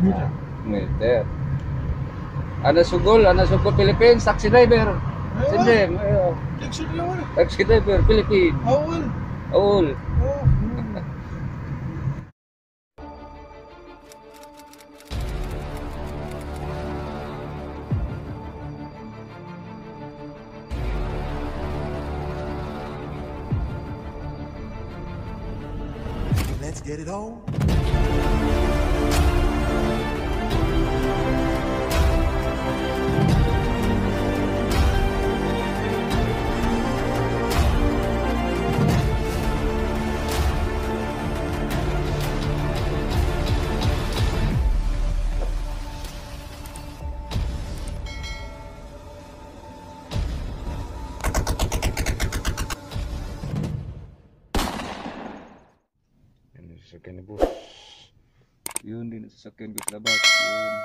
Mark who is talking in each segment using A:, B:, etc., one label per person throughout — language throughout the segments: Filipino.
A: Meter. Ana sugol Philippines, taxi driver. Sindem, ayo. Taxi driver Philippines. Awol.
B: Let's get it on.
A: Sasakyan ni boss. Yun din sasakyan ko sa labas. Yun.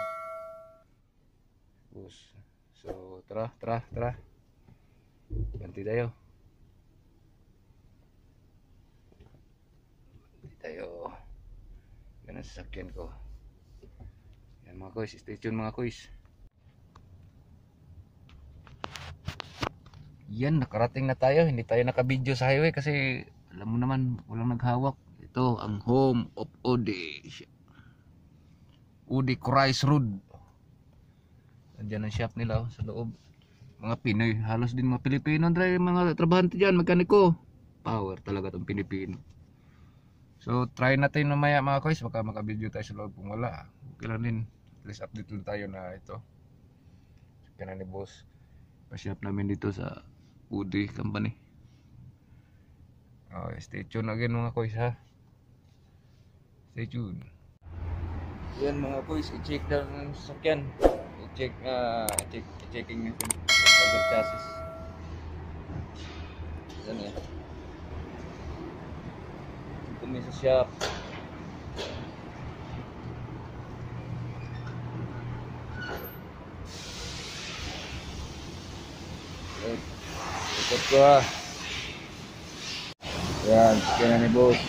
A: Boss. So, tara. Ganti tayo. Yan ang sasakyan ko. Yan mga kuys. Stay tuned mga kuys. Yan, nakarating na tayo. Hindi tayo naka-video sa highway kasi alam mo naman, walang naghawak. Ito ang home of Ode Christ Road. Andiyan ang shop nila sa loob. Mga Pinoy, halos din mga Pilipino driver, mga trabahante dyan, mekaniko. Power talaga itong Pilipino. So try natin mamaya mga koys, baka maka-video tayo sa loob. Kung wala, okay lang din. At least update lang tayo na ito. Kaya ni boss, pa-shop namin dito sa Ode Company. Okay, stay tuned again mga koys ha. Stay tuned. Yan mga boys, i-check daw ng sasakyan. I-checking natin leather chassis. Yan eh. Ito may sa shop. Ikot ko ha. Yan, sasakyan na ni boss.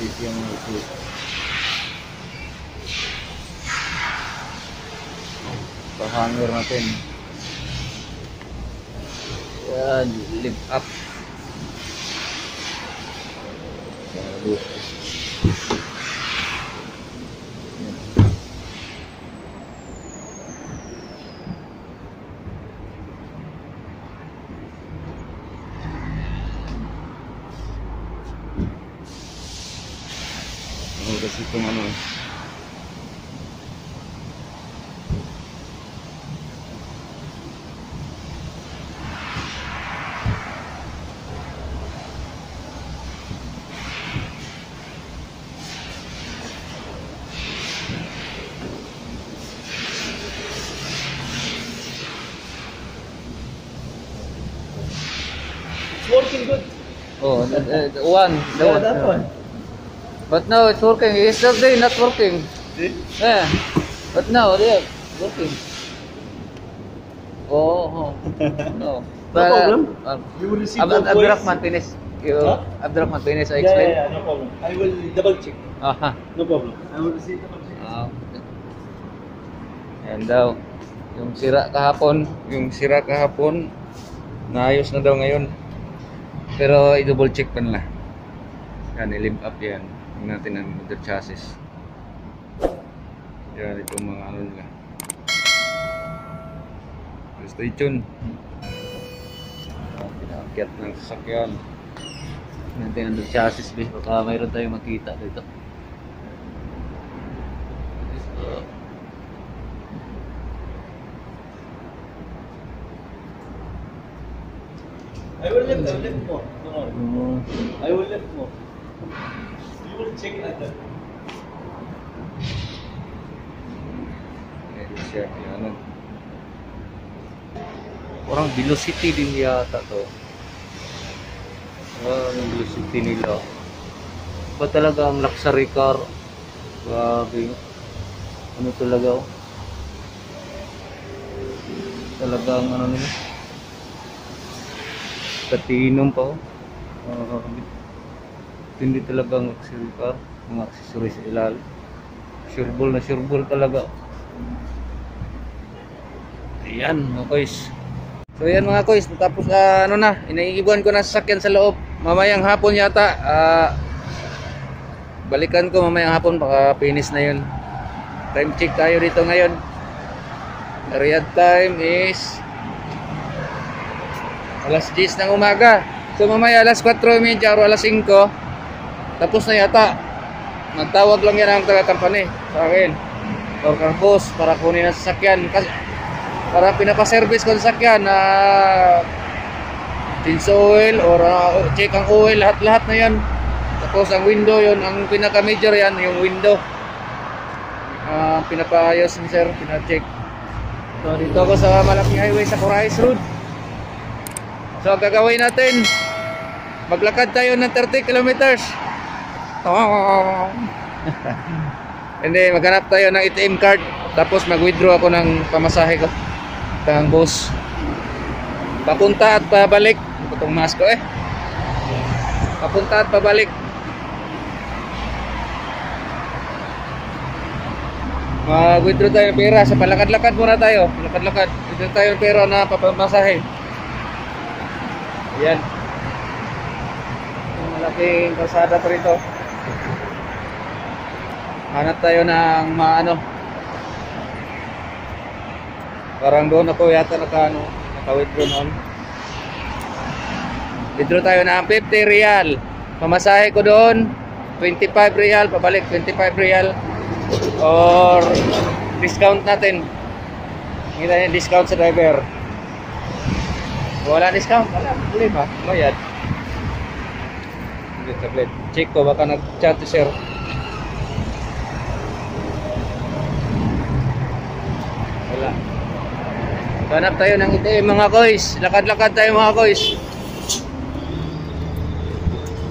A: Ito yung ito. Hanger natin. Yan, lift up. Kasi itong ano
C: working good.
A: oh, one.
C: Yeah, that one.
A: But now it's working. Yesterday not working.
C: See?
A: Yeah. But now yeah, working. Oh, no.
C: No problem. You will receive the voice.
A: Abdurrahman finish.
C: Huh?
A: Abdurrahman finish. I
C: Yeah,
A: explain.
C: yeah, no problem. I will double check.
A: Aha.
C: No problem. I will receive double check.
A: Yan daw. Yung sira kahapon, naayos na daw ngayon. Pero i-double check pa nila. Yan, i-limp up yan. Tingnan natin ang leather chassis. Yan, itong mga ano nila. Stay tuned. Pinaakyat ng sasakyan. Natin ang leather chassis, baka mayroon tayong makita dito.
C: I will lift more. No. I will lift more. You will check later.
A: Meron siya, yan. Parang velocity din yata to. Yung velocity nila. Ba talaga ang luxury car? Grabe. Ano talaga oh? Talagang ano nila? Platinum pa oh. Hindi talagang luxury car. Mga accessories sa ilalim. Sureball na sureball talaga. Ayan mga koys. So yan mga koys, tapos ano na, inaiibuan ko na sasakyan sa loob. Mamayang hapon yata, balikan ko mamayang hapon, baka finish na yun. Time check tayo dito ngayon. Riyadh time is alas 10 ng umaga. So mamaya alas 4:30 o alas 5, tapos na yata. Magtawag lang yan ang taga-company sa akin or Carbos para kunin ang sasakyan. Kasi para pinapaservice ko sa sasakyan na change oil or check ang oil, lahat-lahat na yan. Tapos ang window yon, ang pinaka-major yan, yung window. Pinapaayos ni sir, pina-check. So dito ako sa malaking highway sa Corais Road. So ang gagawin natin, maglakad tayo ng 30 kilometers. Hindi, maghanap tayo ng ATM card. Tapos mag-withdraw ako ng pamasahe ko ng bus papunta at pabalik. Itong mask ko papunta at pabalik. Mag-withdraw tayo ng pera. Sa palakad-lakad muna tayo. Lakad-lakad. Withdraw tayo ng pera na papamasahe. Ayan. Malaking kalsada pa rito. Hanap tayo ng maano. Parang doon ako yata naka-withdraw noon. Withdraw tayo ng 50 real. Pamasahe ko doon 25 real, pabalik 25 real. Or discount natin. Kita yung discount sa driver. Wala discount, wala problema. Bayad. Check ko baka nag-chat si sir. Wala. Hanap tayo ng ATM mga koys. Lakad-lakad tayo mga koys.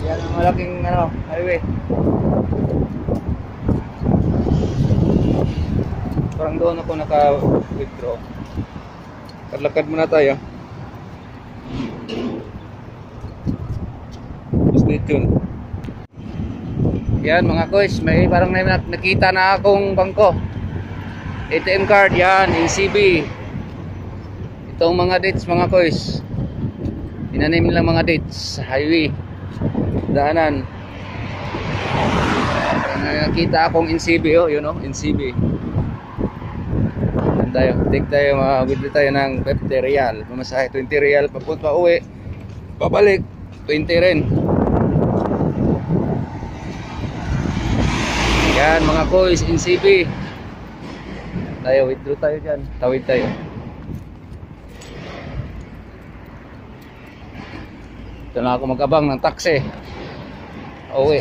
A: Yan ang malaking highway. Parang doon ako naka-withdraw. Lakad muna tayo. Stay tuned. Yan mga koys, may parang nakita na akong bangko. ATM card yan, NCB. Itong mga dates mga koys, inanim lang mga dates sa highway, daanan. Nakita akong NCB, yun NCB. Tayo, take tayo, mabili tayo ng 50 real. Pamasahe 20 real, papunta uwi, pabalik 20 rin. Yan mga koys, NCB. Tayo, withdraw tayo dyan. Tawid tayo. Ito na ako mag-abang ng taxi. Uwi.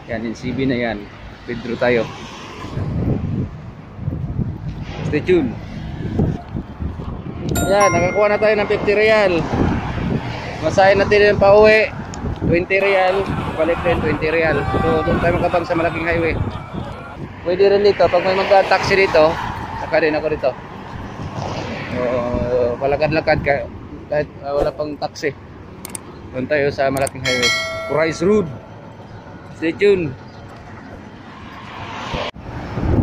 A: Yan, NCB na yan. Withdraw tayo. Stay tuned. Yan, nakakuha na tayo ng 50 real. Masahin natin yung pauwi 20 real, balik din 20 real. So doon tayo magkabang sa malaking highway. Pwede rin dito, pag may mag-taxi dito, saka din ako dito. So palakad-lakad ka kahit wala pang taxi. Doon tayo sa malaking highway, Corais Road. Stay tuned.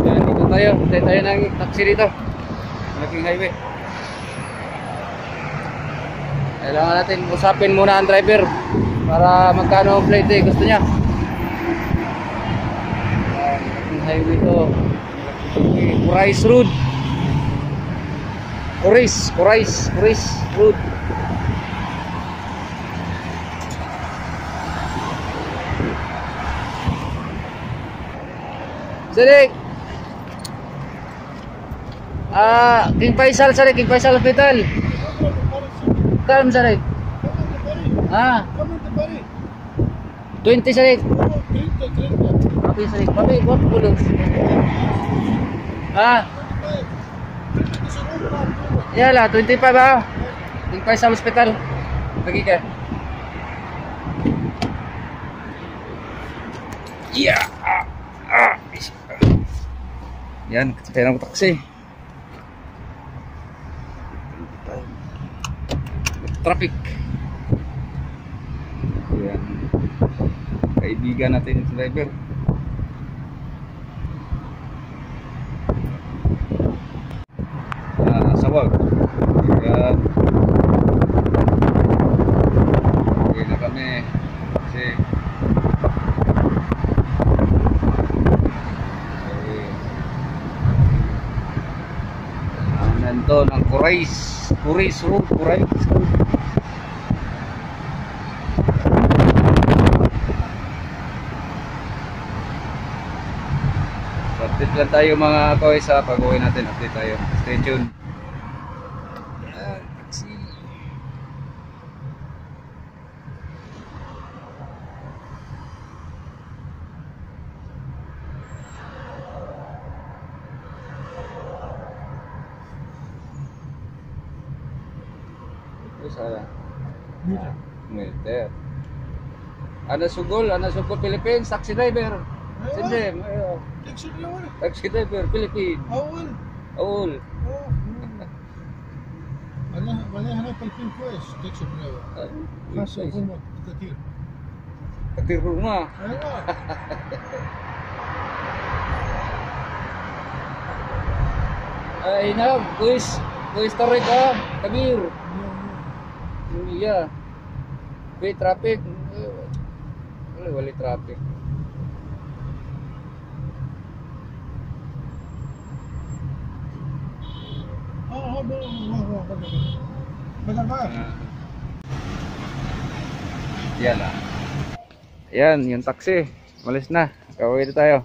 A: Yan, dito tayo, hintay tayo ng taxi dito, malaking highway. Kailangan natin usapin muna ang driver para magkano ang plate gusto niya. Malaking highway to, Corais Road. Corais Road. Sadik. King Faisal Sadik, King Faisal Hospital. Kalm Sadik. 20 Sadik. Papi Sadik, papi what pulos? Yala, 25 ba? King Faisal Hospital. Lagi ka. Yeah. Yan, kaya ng taxi. Traffic. Yan. Kaibigan natin yung driver. maluwag. Kaya uwi na kami kasi nandito ng Kurais Road. Update lang tayo mga koy sa pag-uwi natin. Update tayo. Stay tuned. Taxi. Ito sana. Meter. Ana Sugol Philippines, taxi driver. Sindem, ayo. Taxi driver, Philippines. Awol.
D: أنا هنا فلفل كويس تكشف له خاصة هم كثير
A: Katir rumah.
D: أيوة
A: Ay na, kuis tarik Kabir. Iya. Wait, traffic. Wala traffic.
D: بدل ما
A: Yan ah. Yan, yung taxi. Malis na. Kawin na tayo.